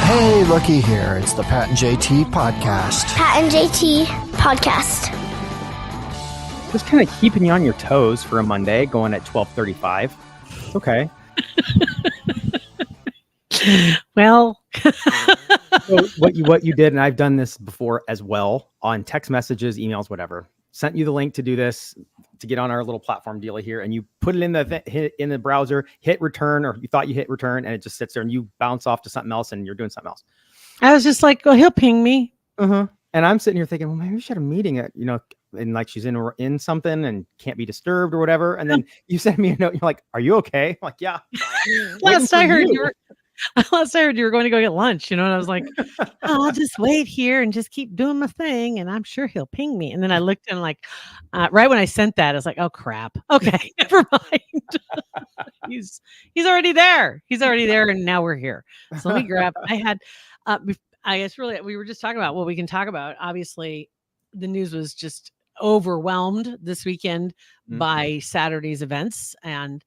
Hey, looky here. It's the Pat and JT podcast. Pat and JT podcast. Just kind of keeping you on your toes for a Monday, going at 12:35. Okay. Well, So what you did, and I've done this before as well on text messages, emails, whatever. Sent you the link to do this, to get on our little platform deal here, and you put it in the browser, hit return, or you thought you hit return, and it just sits there, and you bounce off to something else, and you're doing something else. I was just like, oh, he'll ping me. And I'm sitting here thinking, well, maybe we should have a meeting at, and like she's in something and can't be disturbed or whatever. And then you send me a note. You're like, are you okay? I'm like, yeah. Last I heard you were going to go get lunch, and I was like, oh, I'll just wait here and just keep doing my thing, and I'm sure he'll ping me. And then I looked and right when I sent that, I was like, oh crap. Okay, never mind. He's already there. He's already there, and now we're here. So let me grab. I guess really we were just talking about what we can talk about. Obviously, the news was just overwhelmed this weekend by Saturday's events, and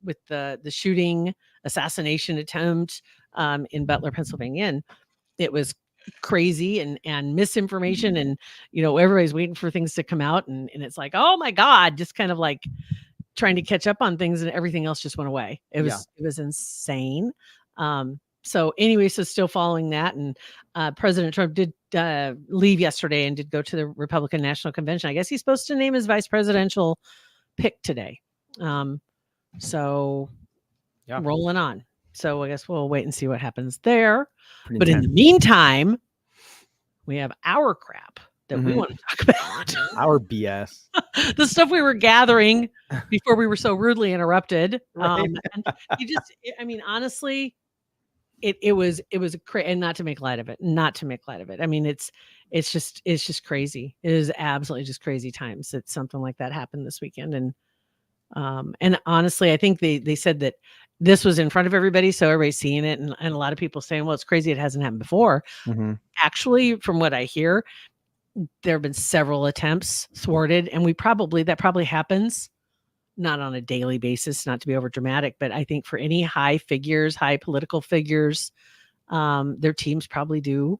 with the shooting assassination attempt in Butler, Pennsylvania. And it was crazy and misinformation. And, everybody's waiting for things to come out. And it's like, oh my God, just kind of like trying to catch up on things, and everything else just went away. It was insane. So anyway, so still following that. And President Trump did leave yesterday and did go to the Republican National Convention. I guess he's supposed to name his vice presidential pick today. So rolling on. So I guess we'll wait and see what happens there. But in the meantime, we have our crap that we want to talk about. Our BS. The stuff we were gathering before we were so rudely interrupted. Right. And honestly, it was and not to make light of it. I mean, it's just crazy. It is absolutely just crazy times that something like that happened this weekend. And honestly, I think they said that this was in front of everybody, so everybody's seeing it, and a lot of people saying, well, it's crazy it hasn't happened before. Actually, from what I hear, there have been several attempts thwarted, and that probably happens, not on a daily basis, not to be over dramatic, but I think for any high political figures, their teams probably do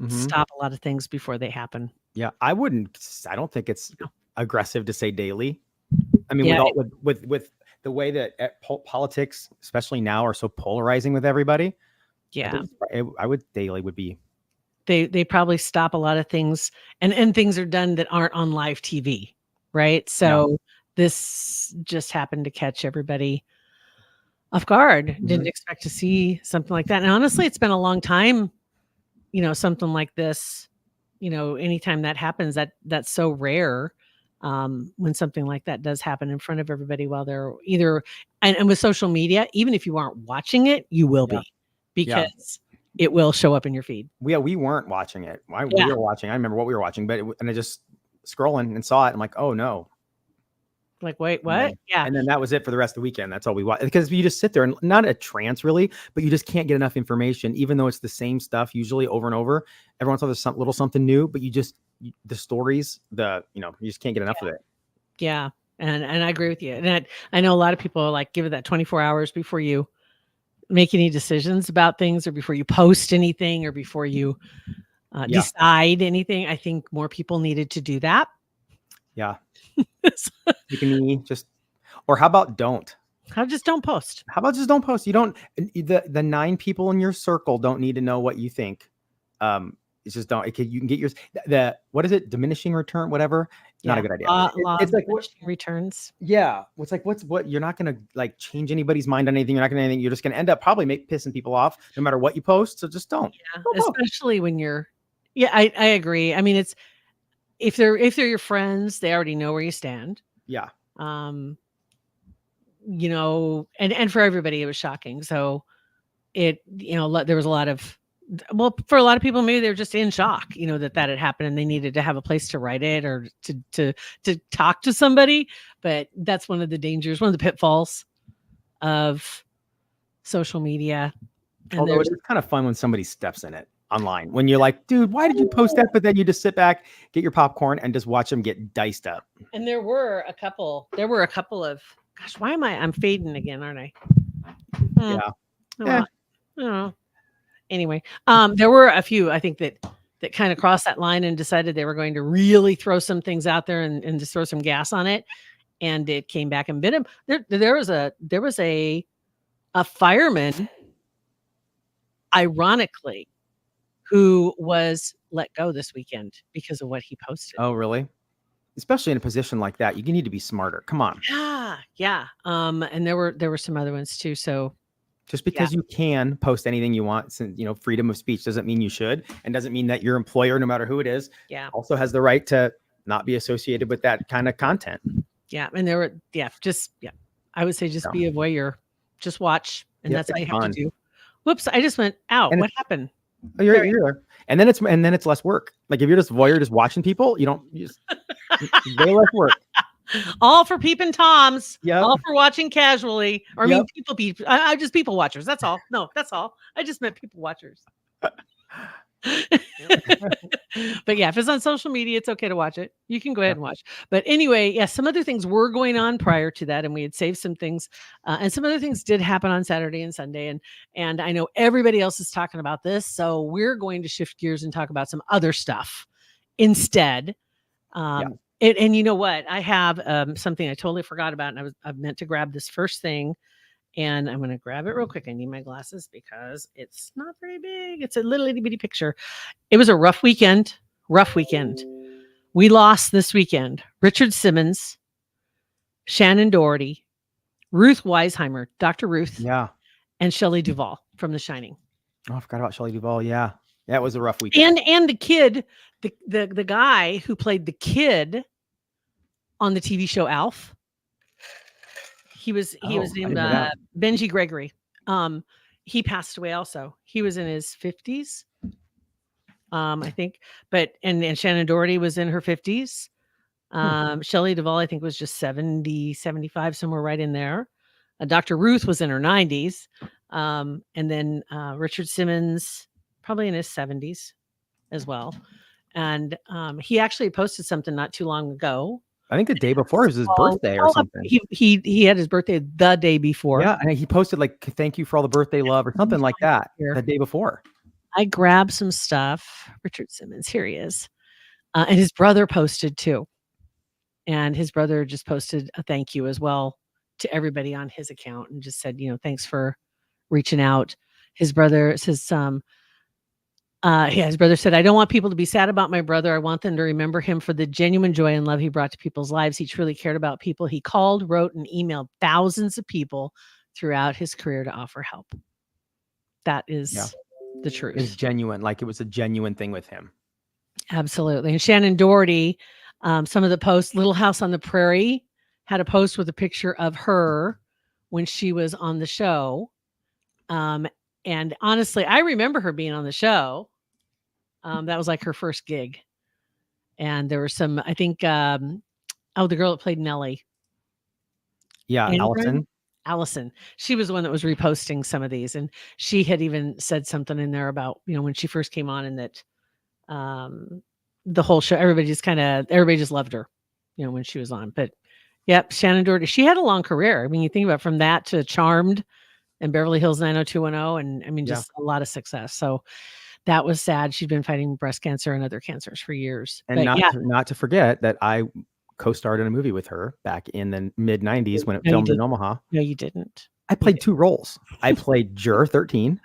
stop a lot of things before they happen. Yeah, I don't think it's aggressive to say daily. I mean, with the way that politics, especially now, are so polarizing with everybody. Yeah, I would daily would be. They probably stop a lot of things, and things are done that aren't on live TV, right? So this just happened to catch everybody off guard. Didn't expect to see something like that. And honestly, it's been a long time. Something like this. Anytime that happens, that's so rare. When something like that does happen in front of everybody while they're either, and with social media, even if you aren't watching it, you will be, because it will show up in your feed. We weren't watching it. We were watching. I remember what we were watching, and I just scrolling and saw it. I'm like, oh no. Like, wait, what? Yeah. And then that was it for the rest of the weekend. That's all we watched, because you just sit there and not a trance really, but you just can't get enough information, even though it's the same stuff usually over and over. Every once in a while there's some little something new, but the stories, you just can't get enough of it. Yeah. And I agree with you. And I know a lot of people give it that 24 hours before you make any decisions about things, or before you post anything, or before you decide anything. I think more people needed to do that. Yeah. You can just, or how about don't? Just don't post. How about just don't post? You don't, the 9 people in your circle don't need to know what you think. It's just don't, you can get yours, what is it? Diminishing return, whatever. Not a good idea. It's like returns. Yeah. It's like, what, you're not going to like change anybody's mind on anything. You're not going to anything. You're just going to end up probably pissing people off no matter what you post. So just don't. Yeah. Especially when you're, I agree. I mean, it's, if they're your friends, they already know where you stand. Yeah. You know, and for everybody, it was shocking. So there was a lot of, well, for a lot of people, maybe they're just in shock, that had happened and they needed to have a place to write it or to talk to somebody. But that's one of the dangers, one of the pitfalls of social media. And although it's kind of fun when somebody steps in it online, when you're like, dude, why did you post that? But then you just sit back, get your popcorn and just watch them get diced up. And there were a couple of, gosh, why am I'm fading again, aren't I? Yeah. I don't know. Anyway, there were a few, I think, that kind of crossed that line and decided they were going to really throw some things out there and just throw some gas on it. And it came back and bit him. There was a fireman, ironically, who was let go this weekend because of what he posted. Oh, really? Especially in a position like that, you need to be smarter. Come on. Yeah. And there were some other ones too. So just because you can post anything you want, since freedom of speech doesn't mean you should, and doesn't mean that your employer, no matter who it is, also has the right to not be associated with that kind of content. Yeah. And there were, I would say just be a voyeur, just watch. And that's all you have to do. Whoops. I just went out. What happened? Oh, you're there. And then it's less work. Like if you're just voyeur, just watching people, way less work. All for peeping toms. Yeah. All for watching casually. Or I mean, I'm just people watchers. That's all. No, that's all. I just meant people watchers. But yeah, if it's on social media, it's okay to watch it. You can go ahead and watch. But anyway, some other things were going on prior to that, and we had saved some things. And some other things did happen on Saturday and Sunday. And I know everybody else is talking about this, so we're going to shift gears and talk about some other stuff instead. And you know what? I have something I totally forgot about, and I meant to grab this first thing, and I'm going to grab it real quick. I need my glasses because it's not very big. It's a little itty bitty picture. It was a rough weekend. We lost this weekend Richard Simmons, Shannon Doherty, Ruth Weisheimer, Dr. Ruth, and Shelley Duvall from The Shining. Oh, I forgot about Shelley Duvall. Yeah, that was a rough weekend. And the kid, the guy who played the kid on the TV show Alf. He was named Benji Gregory. He passed away also. He was in his 50s, I think. But and Shannon Doherty was in her 50s. Shelley Duvall, I think, was just 70, 75, somewhere right in there. Dr. Ruth was in her 90s. And then Richard Simmons, probably in his 70s as well. And he actually posted something not too long ago. I think the day before was his birthday or something. He had his birthday the day before. Yeah, and he posted like, thank you for all the birthday love or something like that the day before. I grabbed some stuff. Richard Simmons, here he is. And his brother posted too. And his brother just posted a thank you as well to everybody on his account and just said, thanks for reaching out. His brother says, his brother said, I don't want people to be sad about my brother. I want them to remember him for the genuine joy and love he brought to people's lives. He truly cared about people. He called, wrote, and emailed thousands of people throughout his career to offer help. That is the truth. It's genuine. Like it was a genuine thing with him. Absolutely. And Shannon Doherty, some of the posts, Little House on the Prairie had a post with a picture of her when she was on the show. And honestly, I remember her being on the show. That was like her first gig. And there were some, I think, the girl that played Nellie. Yeah, Allison. She was the one that was reposting some of these. And she had even said something in there about, when she first came on and that the whole show, everybody just loved her, when she was on. But yep, Shannon Doherty, she had a long career. I mean, you think about from that to Charmed and Beverly Hills 90210. And I mean, just a lot of success. So that was sad. She'd been fighting breast cancer and other cancers for years. And not to forget that I co-starred in a movie with her back in the mid 90s when it filmed in Omaha. No, you didn't. I played 2 roles. I played Juror 13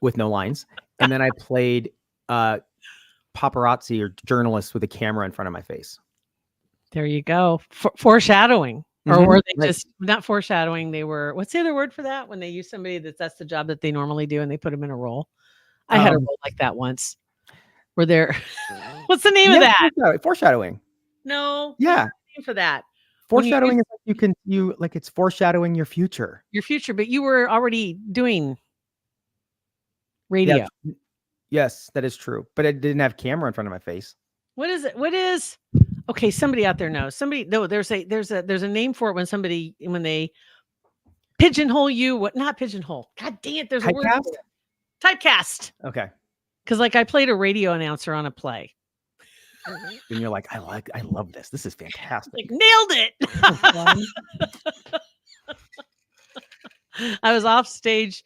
with no lines. And then I played paparazzi or journalist with a camera in front of my face. There you go. Foreshadowing. Or were they just not foreshadowing? They were, what's the other word for that? When they use somebody that's the job that they normally do and they put them in a role. I had a role like that once. Were there, what's the name of that? Foreshadowing. No. Yeah. Name for that. Foreshadowing is like it's foreshadowing your future. Your future, but you were already doing radio. Yeah. Yes, that is true. But I didn't have camera in front of my face. What is it? What is? Okay, somebody out there knows. There's a name for it when they pigeonhole you. What? Not pigeonhole. God dang it! There's a word. Typecast. Okay. Because I played a radio announcer on a play. And you're like, I love this. This is fantastic. Like, nailed it. I was off stage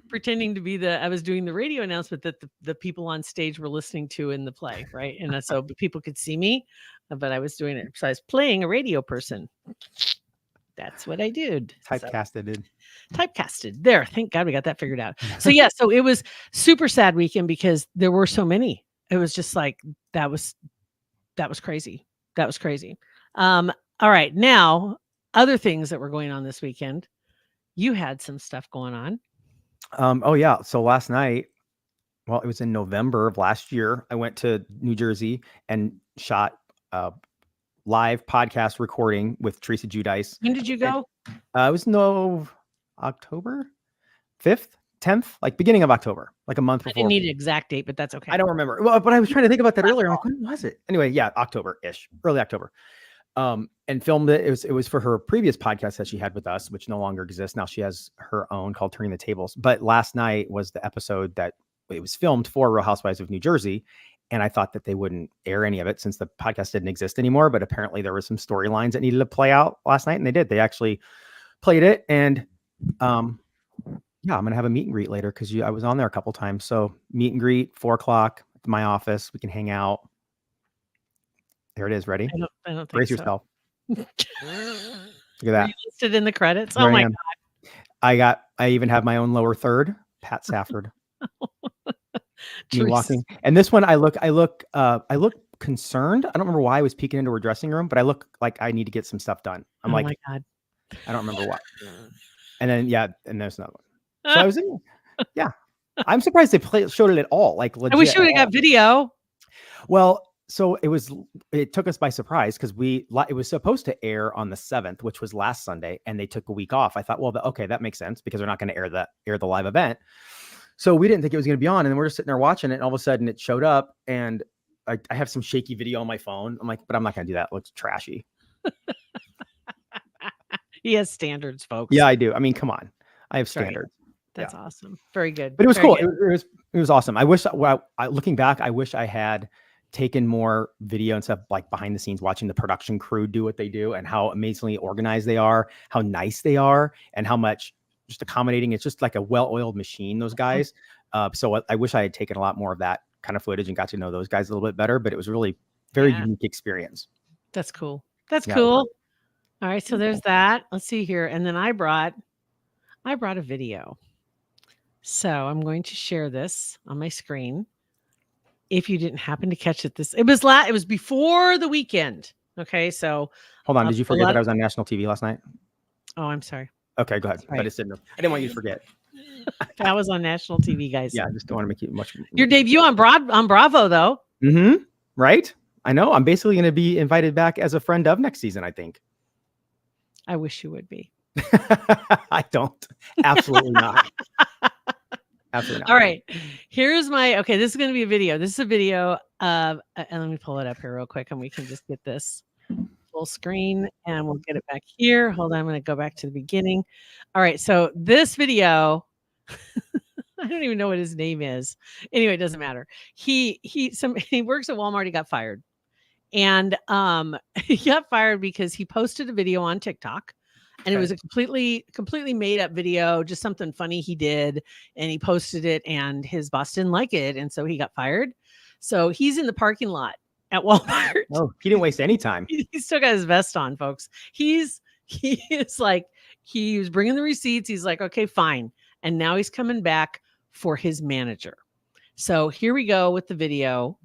pretending to be I was doing the radio announcement that the people on stage were listening to in the play, right? And so people could see me, but I was doing it. So I was playing a radio person. That's what I did. Typecasted. Typecasted. There. Thank God we got that figured out. So yeah, so it was super sad weekend because there were so many. It was just like, that was crazy. That was crazy. All right. Now, other things that were going on this weekend. You had some stuff going on. Oh yeah. So last night, well, it was in November of last year. I went to New Jersey and shot a live podcast recording with Teresa Giudice. When did you go? It was October 5th, 10th, like beginning of October, like a month before. I didn't need an exact date, but that's okay. I don't remember. Well, but I was trying to think about that earlier. I'm like, when was it? Anyway, yeah, October-ish, early October. And filmed it. It was for her previous podcast that she had with us, which no longer exists. Now she has her own called Turning the Tables. But last night was the episode that it was filmed for Real Housewives of New Jersey. And I thought that they wouldn't air any of it since the podcast didn't exist anymore. But apparently there were some storylines that needed to play out last night. And they did. They actually played it. And yeah, I'm going to have a meet and greet later because I was on there a couple times. So meet and greet, 4:00 at my office. We can hang out. There it is. Ready? I don't think Brace so. yourself. Look at that. You listed in the credits. There Oh my I am. God. I even have my own lower third, Pat Safford. Me Teresa. walking. And this one, I look concerned. I don't remember why I was peeking into her dressing room, but I look like I need to get some stuff done. I'm like, my God. I don't remember why. And then, yeah. And there's another one. So I was in, yeah, I'm surprised they showed it at all. Like legit. I wish you would have got video. Well, so it took us by surprise because it was supposed to air on the 7th, which was last Sunday, and they took a week off. I thought, well, okay, that makes sense because they're not going to air the live event. So we didn't think it was going to be on, and then we're just sitting there watching it, and all of a sudden it showed up, and I have some shaky video on my phone. I'm like, but I'm not going to do that. It looks trashy. He has standards, folks. Yeah, I do. I mean, come on, I have standards. That's awesome. Very good. But it was Very cool. good. It was awesome. I wish, looking back, I wish I had taken more video and stuff like behind the scenes, watching the production crew do what they do and how amazingly organized they are, how nice they are, and how much just accommodating. It's just like a well-oiled machine, those guys. So I wish I had taken a lot more of that kind of footage and got to know those guys a little bit better, but it was really very unique experience. That's cool. That's cool. All right. So there's that. Let's see here. And then I brought a video. So I'm going to share this on my screen. If you didn't happen to catch it, it was before the weekend. Okay, so hold on. Did you forget that I was on national TV last night? Oh, I'm sorry. Okay, go ahead. I didn't want you to forget. That was on national TV, guys. Yeah, I just don't want to make you much. Your debut on Bravo, though. Mm-hmm. Right. I know. I'm basically going to be invited back as a friend of next season, I think. I wish you would be. I don't. Absolutely not. Absolutely not. All right. Here's this is going to be a video. This is a video of, and let me pull it up here real quick and we can just get this full screen and we'll get it back here. Hold on. I'm going to go back to the beginning. All right. So this video, I don't even know what his name is. Anyway, it doesn't matter. He works at Walmart. He got fired. And he got fired because he posted a video on TikTok. And it was a completely made up video, just something funny he did. And he posted it and his boss didn't like it. And so he got fired. So he's in the parking lot at Walmart. Oh, he didn't waste any time. He still got his vest on, folks. He is like, he was bringing the receipts. He's like, okay, fine. And now he's coming back for his manager. So here we go with the video.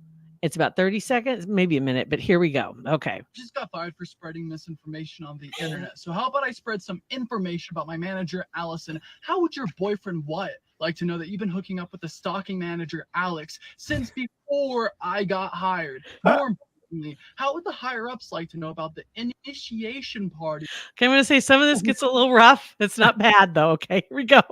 It's about 30 seconds, maybe a minute, but here we go. Okay. Just got fired for spreading misinformation on the internet. So how about I spread some information about my manager, Allison? How would your boyfriend, Wyatt, like to know that you've been hooking up with the stalking manager, Alex, since before I got hired? More importantly, how would the higher-ups like to know about the initiation party? Okay, I'm going to say some of this gets a little rough. It's not bad, though. Okay, here we go.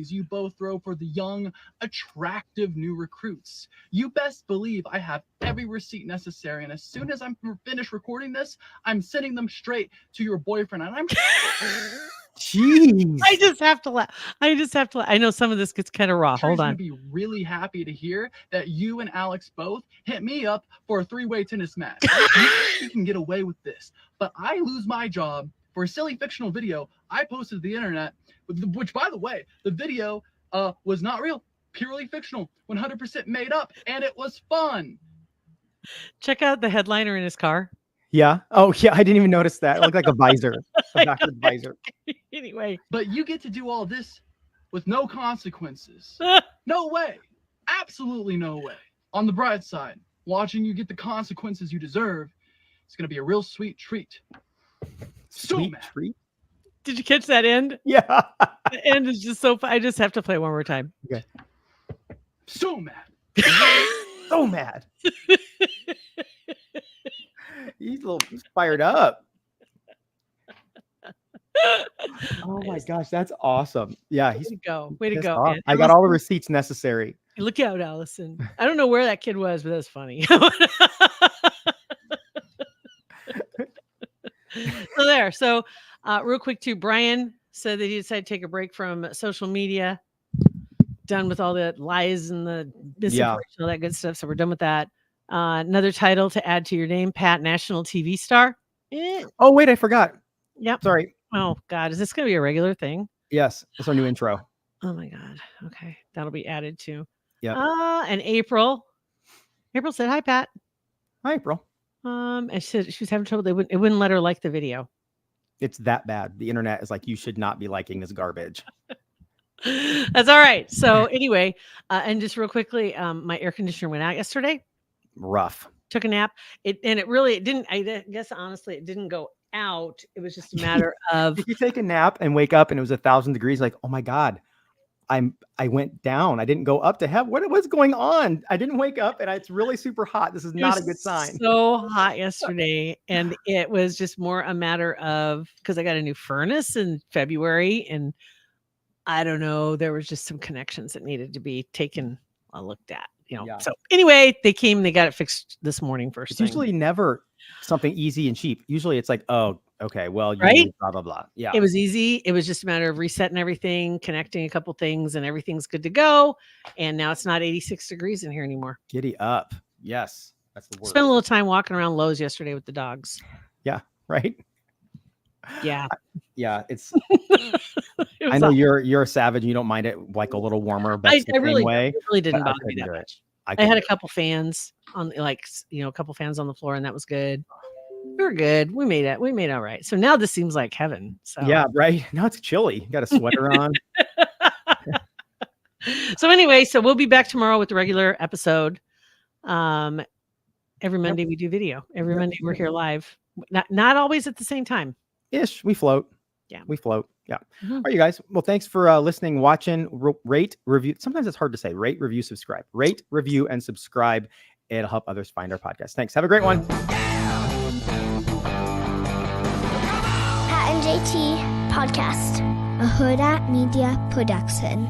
You both throw for the young, attractive new recruits. You best believe I have every receipt necessary, and as soon as I'm finished recording this, I'm sending them straight to your boyfriend. And I'm Jeez. I just have to laugh. I know some of this gets kind of raw. sure Hold he's on. gonna be really happy to hear that you and Alex both hit me up for a 3-way tennis match. You can get away with this, but I lose my job for a silly fictional video I posted to the internet, which, by the way, the video was not real, purely fictional, 100% made up, and it was fun. Check out the headliner in his car. Yeah. Oh, yeah. I didn't even notice that. It looked like a visor, a backwards visor. Anyway. But you get to do all this with no consequences. No way. Absolutely no way. On the bright side, watching you get the consequences you deserve is going to be a real sweet treat. Sweet mad. treat. Did you catch that end? Yeah. The end is just so fun. I just have to play it one more time. Okay. So mad. So mad. He's fired up. Oh my gosh, that's awesome. Yeah, Way he's to go. Way to pissed go. off. Man. I got all the receipts necessary. Look out, Allison. I don't know where that kid was, but that's funny. So there. So real quick too, Brian said that he decided to take a break from social media. Done with all the lies and the misinformation, all that good stuff. So we're done with that. Another title to add to your name, Pat, national TV star. Oh, wait, I forgot. Yep. Sorry. Oh God, is this going to be a regular thing? Yes, it's our new intro. Oh my God. Okay, that'll be added to. Yeah. And April said, "Hi, Pat." Hi, April. And she said she was having trouble. It wouldn't let her like the video. It's that bad. The internet is like, you should not be liking this garbage. That's all right. So anyway, and just real quickly, my air conditioner went out yesterday. Rough. Took a nap. It didn't. I guess honestly, it didn't go out. It was just a matter of. Did you take a nap and wake up and it was 1,000 degrees? Like, oh my God, I went down. I didn't go up to heaven. What was going on? I didn't wake up and it's really super hot. This is not a good sign. So hot yesterday, and it was just more a matter of because I got a new furnace in February, and I don't know. There was just some connections that needed to be taken a looked at. Yeah. So anyway, they came, they got it fixed this morning first It's thing. usually never something easy and cheap. Usually it's like, oh, okay, well, you Right? need blah, blah, blah. Yeah. It was easy. It was just a matter of resetting everything, connecting a couple things, and everything's good to go. And now it's not 86 degrees in here anymore. Giddy up. Yes. That's the word. Spent a little time walking around Lowe's yesterday with the dogs. Yeah. Right. Yeah. Yeah. It's, It I was know awesome. you're a savage. You don't mind it like a little warmer, but it's the I really, same way. it really didn't but I bother me couldn't that do it. much. I I had couldn't a couple fans on, a couple fans on the floor, and that was good. We were good. We made it. We made all right. So now this seems like heaven. So Yeah, right. Now it's chilly. You got a sweater on. So anyway, so we'll be back tomorrow with the regular episode. Every Monday we do video. Every Yep. Monday we're here live. Not always at the same time. Ish. We float. Yeah. We float. Yeah. Mhm. All right, you guys. Well, thanks for listening, watching, rate, review. Sometimes it's hard to say. Rate, review, subscribe. Rate, review, and subscribe. It'll help others find our podcast. Thanks. Have a great one. Pat and JT Podcast, a Hurrdat Media Production.